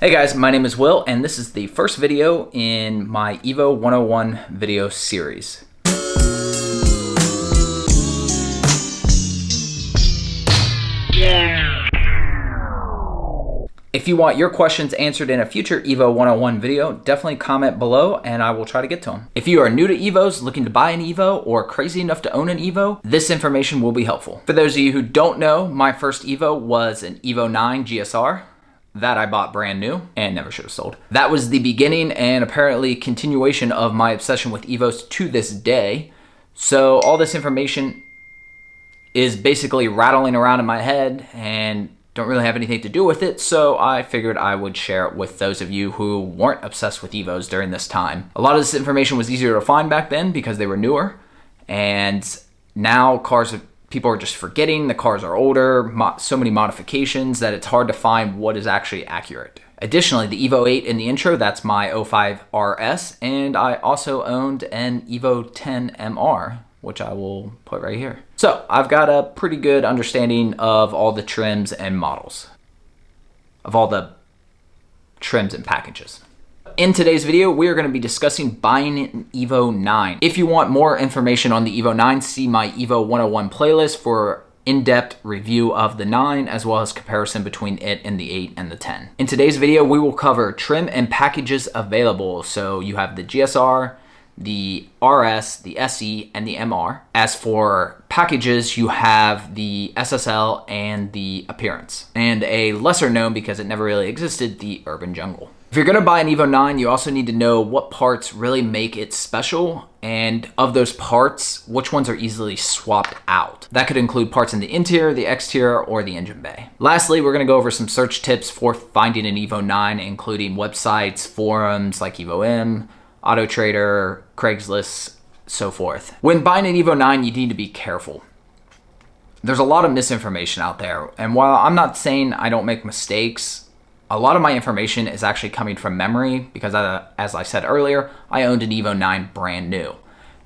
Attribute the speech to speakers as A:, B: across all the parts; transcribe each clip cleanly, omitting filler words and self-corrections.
A: Hey guys, my name is Will, and this is the first video in my Evo 101 video series. If you want your questions answered in a future Evo 101 video, definitely comment below and I will try to get to them. If you are new to Evos, looking to buy an Evo, or crazy enough to own an Evo, this information will be helpful. For those of you who don't know, my first Evo was an Evo IX GSR. That I bought brand new and never should have sold. That was the beginning and apparently continuation of my obsession with Evos to this day. So all this information is basically rattling around in my head and don't really have anything to do with it, so I figured I would share it with those of you who weren't obsessed with Evos during this time. A lot of this information was easier to find back then because they were newer, and now people are just forgetting. The cars are older, so many modifications that it's hard to find what is actually accurate. Additionally, the Evo 8 in the intro, that's my 05 RS, and I also owned an Evo X MR, which I will put right here. So I've got a pretty good understanding of all the trims and models, of all the trims and packages. In today's video, we are going to be discussing buying an Evo 9. If you want more information on the Evo 9, see my Evo 101 playlist for in-depth review of the 9, as well as comparison between it and the 8 and the 10. In today's video, we will cover trim and packages available. So you have the GSR, the RS, the SE, and the MR. As for packages, you have the SSL and the Appearance. And a lesser known, because it never really existed, the Urban Jungle. If you're gonna buy an Evo 9, you also need to know what parts really make it special, and of those parts, which ones are easily swapped out. That could include parts in the interior, the exterior, or the engine bay. Lastly, we're gonna go over some search tips for finding an Evo 9, including websites, forums like Evo M, Auto Trader, Craigslist, so forth. When buying an Evo 9, you need to be careful. There's a lot of misinformation out there, and while I'm not saying I don't make mistakes, a lot of my information is actually coming from memory because, as I said earlier, I owned an Evo 9 brand new.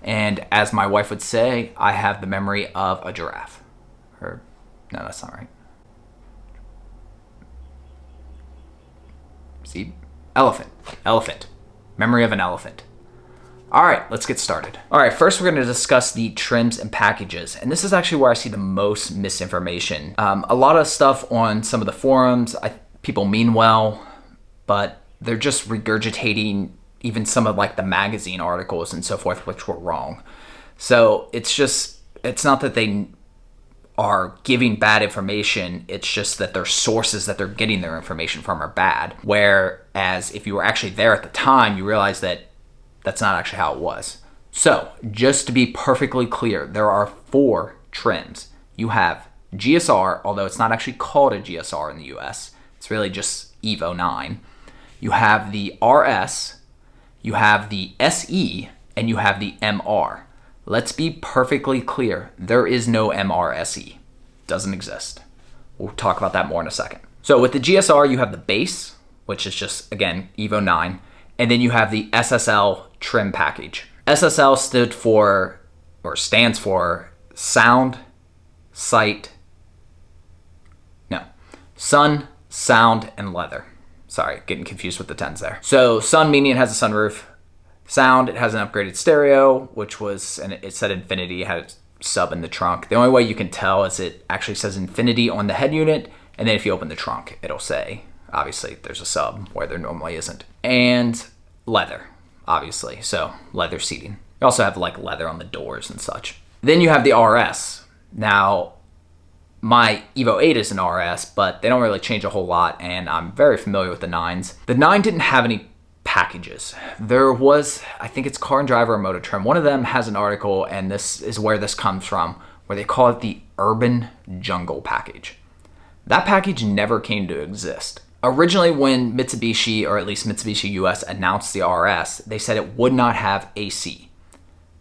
A: And as my wife would say, I have the memory of a giraffe. Or, no, that's not right. See? Elephant. Memory of an elephant. All right, let's get started. All right, first we're going to discuss the trims and packages. And this is actually where I see the most misinformation. A lot of stuff on some of the forums, people mean well, but they're just regurgitating even some of like the magazine articles and so forth, which were wrong. So it's not that they are giving bad information, it's just that their sources that they're getting their information from are bad. Whereas if you were actually there at the time, you realize that that's not actually how it was. So just to be perfectly clear, there are 4 trims. You have GSR, although it's not actually called a GSR in the US. It's really just Evo 9. You have the RS, you have the SE, and you have the MR. Let's be perfectly clear. There is no MR SE. Doesn't exist. We'll talk about that more in a second. So with the GSR, you have the base, which is just, again, Evo 9. And then you have the Ssl Trim Package. SSL stands for Sun, Sound, and Leather. Sorry, getting confused with the 10s there. So Sun meaning it has a sunroof. Sound, it has an upgraded stereo, and it said Infinity, it had a sub in the trunk. The only way you can tell is it actually says Infinity on the head unit, and then if you open the trunk, it'll say, obviously, there's a sub where there normally isn't. And leather, obviously, so leather seating. You also have like leather on the doors and such. Then you have the RS. Now, my Evo 8 is an RS, but they don't really change a whole lot, and I'm very familiar with the 9s. The 9 didn't have any packages. There was, I think it's Car and Driver or Motor Trim. One of them has an article, and this is where this comes from, where they call it the Urban Jungle Package. That package never came to exist. Originally, when Mitsubishi, or at least Mitsubishi US, announced the RS, they said it would not have AC.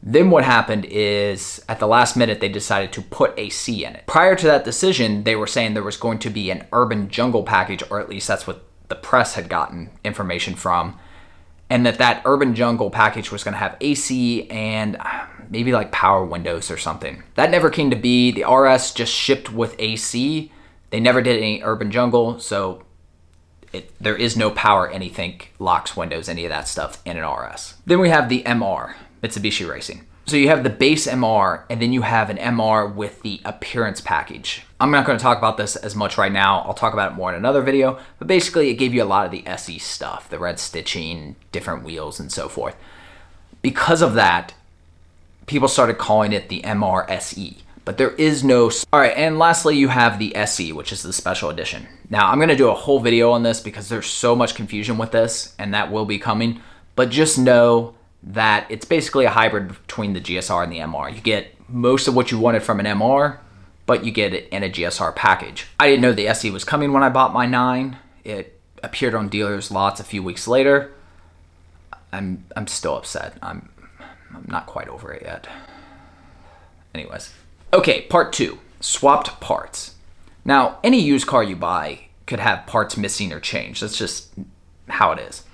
A: Then what happened is, at the last minute, they decided to put AC in it. Prior to that decision, they were saying there was going to be an Urban Jungle Package, or at least that's what the press had gotten information from, and that Urban Jungle Package was going to have AC and maybe like power windows or something. That never came to be. The RS just shipped with AC. They never did any Urban Jungle, so there is no power, anything, locks, windows, any of that stuff in an RS. Then we have the MR, Mitsubishi Racing. So you have the base MR, and then you have an MR with the appearance package. I'm not going to talk about this as much right now. I'll talk about it more in another video, but basically it gave you a lot of the SE stuff, the red stitching, different wheels, and so forth. Because of that, people started calling it the MR SE, but there is no... All right, and lastly, you have the SE, which is the special edition. Now, I'm going to do a whole video on this because there's so much confusion with this, and that will be coming, but just know that it's basically a hybrid between the GSR and the MR. You get most of what you wanted from an MR, but you get it in a GSR package. I didn't know the SE was coming when I bought my 9. It appeared on dealers' lots a few weeks later. I'm still upset. I'm not quite over it yet. Anyways. Okay, part 2, swapped parts. Now, any used car you buy could have parts missing or changed. That's just how it is.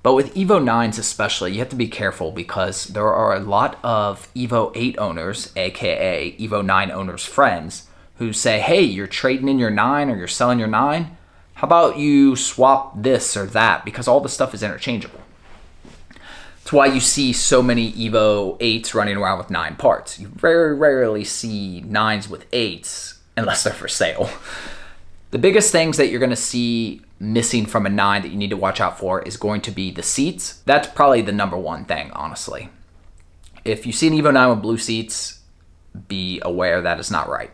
A: But with Evo 9s especially, you have to be careful because there are a lot of Evo 8 owners, aka Evo 9 owners' friends, who say, hey, you're trading in your 9 or you're selling your 9. How about you swap this or that? Because all the stuff is interchangeable. That's why you see so many Evo 8s running around with 9 parts. You very rarely see 9s with 8s unless they're for sale. The biggest things that you're going to see missing from a 9 that you need to watch out for is going to be the seats. That's probably the number one thing, honestly. If you see an Evo 9 with blue seats, be aware that is not right.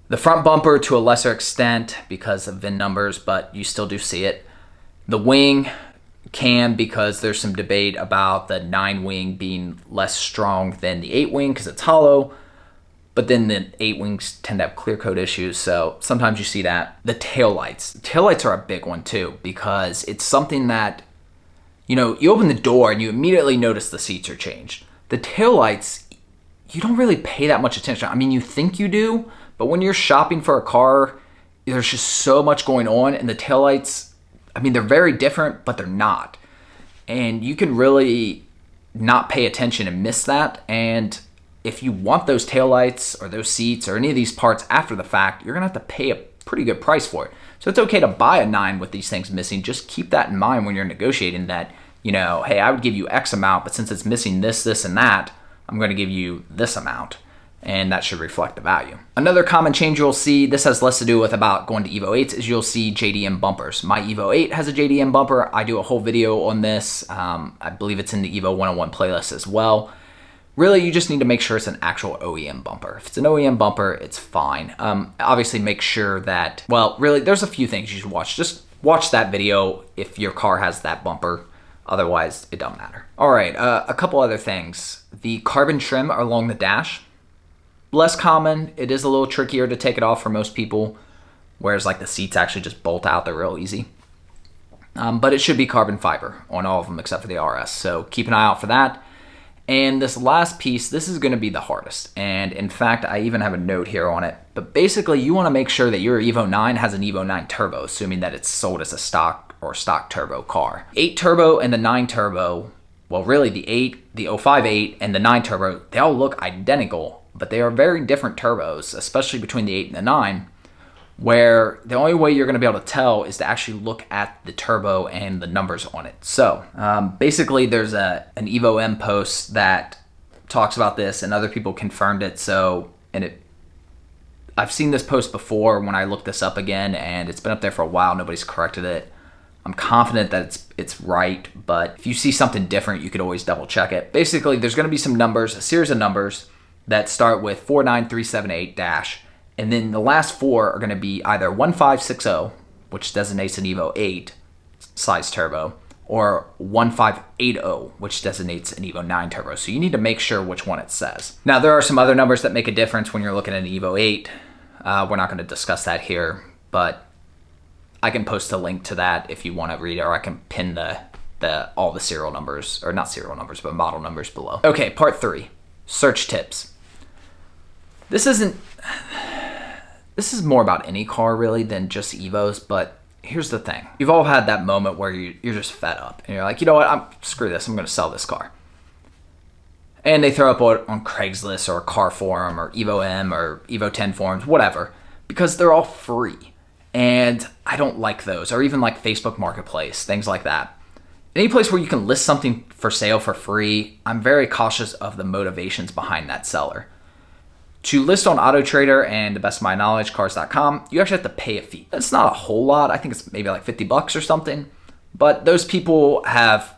A: The front bumper to a lesser extent because of VIN numbers, but you still do see it. The wing can, because there's some debate about the 9 wing being less strong than the 8 wing because it's hollow. But then the 8 wings tend to have clear coat issues, so sometimes you see that. The taillights. Taillights are a big one too, because it's something that, you know, you open the door and you immediately notice the seats are changed. The taillights, you don't really pay that much attention. I mean, you think you do, but when you're shopping for a car, there's just so much going on, and the taillights, I mean, they're very different, but they're not. And you can really not pay attention and miss that, and if you want those taillights or those seats or any of these parts after the fact, you're going to have to pay a pretty good price for it. So it's okay to buy a 9 with these things missing. Just keep that in mind when you're negotiating that, you know, hey, I would give you X amount, but since it's missing this, this, and that, I'm going to give you this amount. And that should reflect the value. Another common change you'll see, this has less to do with about going to Evo 8s, is you'll see JDM bumpers. My Evo 8 has a JDM bumper. I do a whole video on this. I believe it's in the Evo 101 playlist as well. Really, you just need to make sure it's an actual OEM bumper. If it's an OEM bumper, it's fine. Obviously, make sure that, well, really, there's a few things you should watch. Just watch that video if your car has that bumper. Otherwise, it don't matter. All right, a couple other things. The carbon trim along the dash, less common. It is a little trickier to take it off for most people, whereas like the seats actually just bolt out. They're real easy. But it should be carbon fiber on all of them except for the RS. So keep an eye out for that. And this last piece, this is going to be the hardest. And in fact, I even have a note here on it. But basically, you want to make sure that your Evo 9 has an Evo 9 turbo, assuming that it's sold as a stock or stock turbo car. 8 turbo and the 9 turbo, well, really the 8, the 05 8 and the 9 turbo, they all look identical, but they are very different turbos, especially between the 8 and the 9, where the only way you're going to be able to tell is to actually look at the turbo and the numbers on it. So basically there's an Evo M post that talks about this and other people confirmed it. So, I've seen this post before when I looked this up again, and it's been up there for a while. Nobody's corrected it. I'm confident that it's right, but if you see something different, you could always double check it. Basically, there's going to be some numbers, a series of numbers that start with 49378 dash. And then the last 4 are going to be either 1560, which designates an Evo 8 size turbo, or 1580, which designates an Evo 9 turbo. So you need to make sure which one it says. Now, there are some other numbers that make a difference when you're looking at an Evo 8. We're not going to discuss that here, but I can post a link to that if you want to read it, or I can pin all the serial numbers, or not serial numbers, but model numbers below. Okay, part 3, search tips. This is more about any car really than just Evos, but here's the thing. You've all had that moment where you're just fed up and you're like, you know what, screw this, I'm going to sell this car. And they throw up on Craigslist or Car Forum or Evo M or Evo 10 forums, whatever, because they're all free. And I don't like those, or even like Facebook Marketplace, things like that. Any place where you can list something for sale for free, I'm very cautious of the motivations behind that seller. To list on AutoTrader and, to the best of my knowledge, Cars.com, you actually have to pay a fee. It's not a whole lot. I think it's maybe like $50 or something. But those people have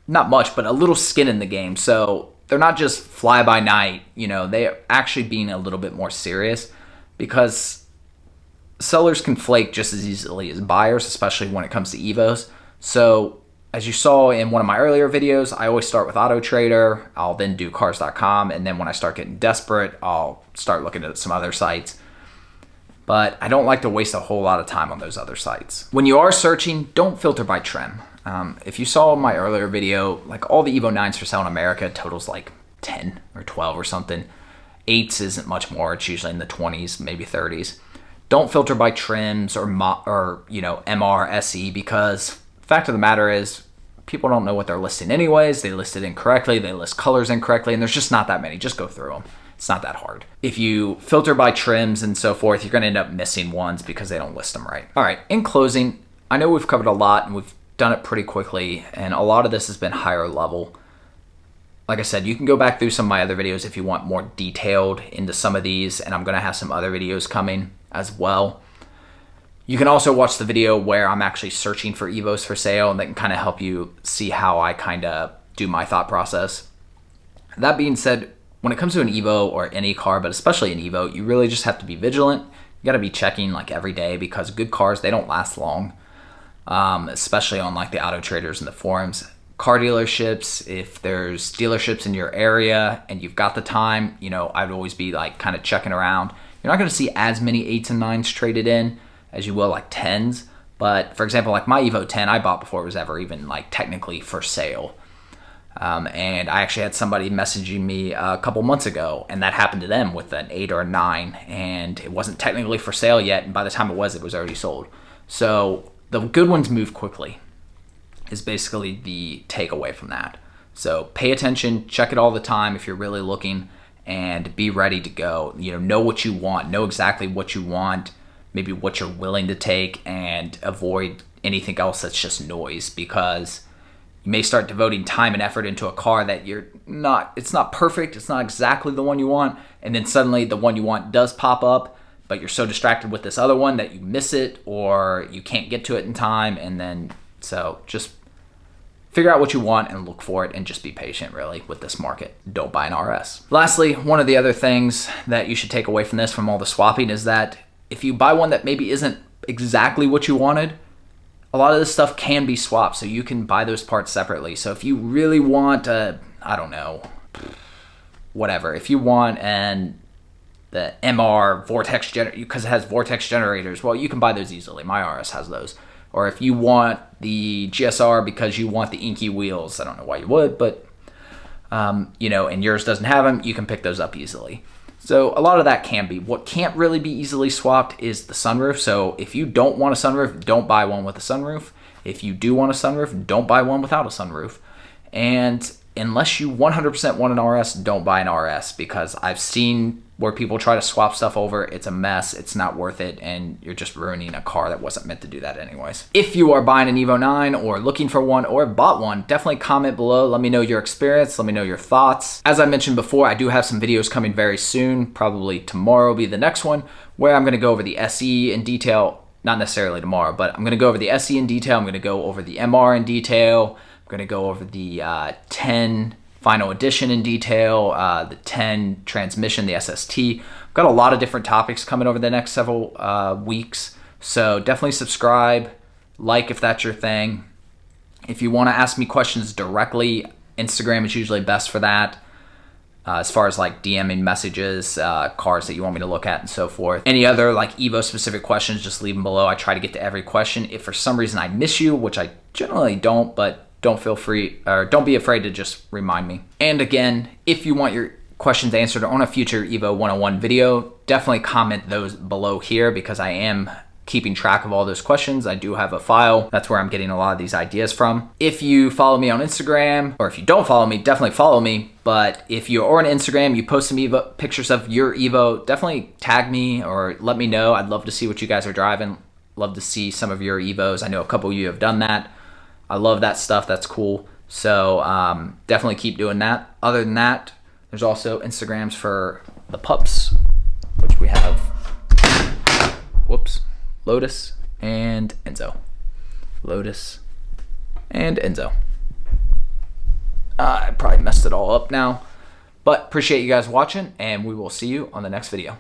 A: not much, but a little skin in the game. So they're not just fly by night. You know, they're actually being a little bit more serious, because sellers can flake just as easily as buyers, especially when it comes to Evos. So as you saw in one of my earlier videos, I always start with AutoTrader. I'll then do Cars.com. And then when I start getting desperate, I'll start looking at some other sites. But I don't like to waste a whole lot of time on those other sites. When you are searching, don't filter by trim. If you saw my earlier video, like all the Evo 9s for sale in America totals like 10 or 12 or something. 8s isn't much more. It's usually in the 20s, maybe 30s. Don't filter by trims or MR, SE, because fact of the matter is people don't know what they're listing anyways. They list it incorrectly. They list colors incorrectly, and there's just not that many. Just go through them. It's not that hard. If you filter by trims and so forth, you're going to end up missing ones because they don't list them right. All right, in closing, I know we've covered a lot and we've done it pretty quickly, and a lot of this has been higher level. Like I said, you can go back through some of my other videos if you want more detailed into some of these, and I'm going to have some other videos coming as well. You can also watch the video where I'm actually searching for Evos for sale, and that can kind of help you see how I kind of do my thought process. That being said, when it comes to an Evo or any car, but especially an Evo, you really just have to be vigilant. You got to be checking like every day, because good cars, they don't last long, especially on like the auto traders and the forums. Car dealerships, if there's dealerships in your area and you've got the time, you know, I'd always be like kind of checking around. You're not going to see as many 8s and 9s traded in as you will like 10s. But for example, like my Evo 10, I bought before it was ever even like technically for sale. And I actually had somebody messaging me a couple months ago, and that happened to them with an 8 or a 9, and it wasn't technically for sale yet, and by the time it was already sold. So the good ones move quickly is basically the takeaway from that. So pay attention, check it all the time if you're really looking, and be ready to go. You know what you want, know exactly what you want, maybe what you're willing to take, and avoid anything else that's just noise, because you may start devoting time and effort into a car that it's not perfect, it's not exactly the one you want, and then suddenly the one you want does pop up, but you're so distracted with this other one that you miss it, or you can't get to it in time, and then, so just figure out what you want and look for it, and just be patient really with this market. Don't buy an RS. Lastly, one of the other things that you should take away from this, from all the swapping, is that if you buy one that maybe isn't exactly what you wanted, a lot of this stuff can be swapped, so you can buy those parts separately. So if you really want I don't know, whatever, if you want the MR vortex generator, because it has vortex generators, well, you can buy those easily. My RS has those. Or if you want the GSR because you want the inky wheels, I don't know why you would, but and yours doesn't have them, you can pick those up easily. So a lot of that can be. What can't really be easily swapped is the sunroof. So if you don't want a sunroof, don't buy one with a sunroof. If you do want a sunroof, don't buy one without a sunroof. And unless you 100% want an RS, don't buy an RS, because I've seen where people try to swap stuff over. It's a mess. It's not worth it, and you're just ruining a car that wasn't meant to do that anyways. If you are buying an Evo 9 or looking for one or have bought one, definitely comment below. Let me know your experience. Let me know your thoughts. As I mentioned before, I do have some videos coming very soon. Probably tomorrow will be the next one, where I'm going to go over the SE in detail. Not necessarily tomorrow, but I'm going to go over the SE in detail. I'm going to go over the MR in detail. I'm going to go over the 10 final edition in detail, the 10 transmission, the SST. I've got a lot of different topics coming over the next several weeks, so definitely subscribe, like if that's your thing. If you want to ask me questions directly, Instagram is usually best for that. As far as like DMing messages, cars that you want me to look at and so forth. Any other like Evo specific questions, just leave them below. I try to get to every question. If for some reason I miss you, which I generally don't, but don't be afraid to just remind me. And again, if you want your questions answered on a future Evo 101 video, definitely comment those below here, because I am keeping track of all those questions. I do have a file. That's where I'm getting a lot of these ideas from. If you follow me on Instagram, or if you don't follow me, definitely follow me. But if you're on Instagram, you post some pictures of your Evo, definitely tag me or let me know. I'd love to see what you guys are driving. Love to see some of your Evos. I know a couple of you have done that. I love that stuff. That's cool. So definitely keep doing that. Other than that, there's also Instagrams for the pups, which we have, whoops, Lotus and Enzo. Lotus and Enzo. I probably messed it all up now, but appreciate you guys watching, and we will see you on the next video.